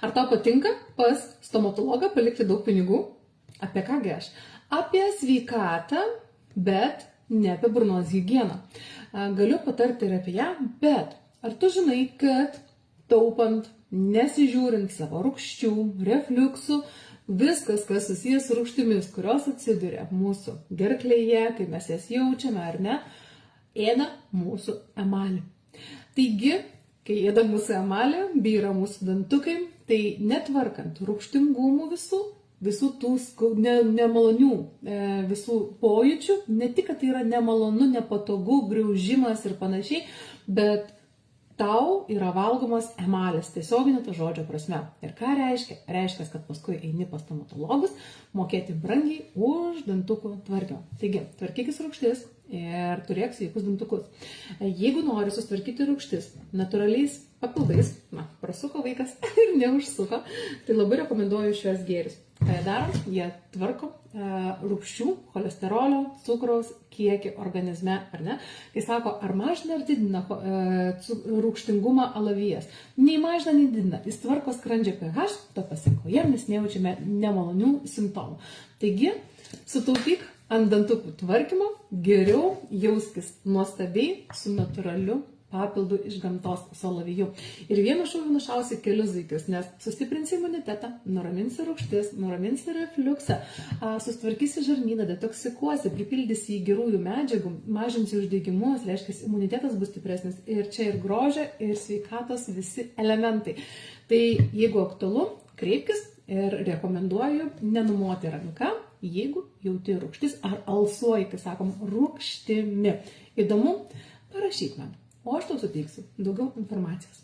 Ar tau patinka pas stomatologą palikti daug pinigų? Apie kągi aš? Apie sveikatą, bet ne apie burnos higieną. Galiu patarti ir apie ją, bet ar tu žinai, kad taupant, nesižiūrint savo rūgščių, refliuksų, viskas, kas susijęs su rūgštimis, kurios atsiduria mūsų gerklėje, kai mes jas jaučiame ar ne, ėda mūsų emalį. Taigi, kai ėda mūsų emalį, byra mūsų dantukai, tai netvarkant rūgštingumų visų tų nemalonių visų pojūčių, ne tik, kad tai yra nemalonu, nepatogu, griaužimas ir panašiai, bet tau yra valgomas emalis, tiesioginė to žodžio prasme. Ir ką reiškia? Reiškia, kad paskui eini pas stomatologus mokėti brangiai už dantukų tvarkymą. Taigi, tvarkykis rūgštis ir turėk sveikus dantukus. Jeigu nori sustvarkyti rūgštis natūraliais papildais, prasuko vaikas ir neužsuko, tai labai rekomenduoju šios gėrius. Ką jie daro? Jie tvarko rūgščių, cholesterolio, cukraus kiekį organizme, ar ne? Kai sako, ar mažina ar didina rūgštingumą alavijas? Nei mažina, nei didina. Jis tvarko skrandžio pH, to pasekoje mes nejaučiame nemalonių simptomų. Taigi, sutaupyk ant dantukų tvarkymo, geriau jauskis nuostabiai su natūraliu papildų iš gamtos su alaviju. Ir vienu šūviu nušausi kelius zuikius, nes sustiprinsi imunitetą, nuraminsi rūgštis, nuraminsi refliuksą, sustvarkysi žarnyną, detoksikuosi, pripildysi į gerųjų medžiagų, mažinsi uždegimus, reiškia, imunitetas bus stipresnis. Ir čia ir grožio, ir sveikatos visi elementai. Tai jeigu aktualu, kreipkis ir rekomenduoju nenumoti ranką, jeigu jauti rūgštis ar alsuoji, kai sakom, rūgštimi. Įdomu, parašyk man. O aš tau suteiksiu daugiau informacijos.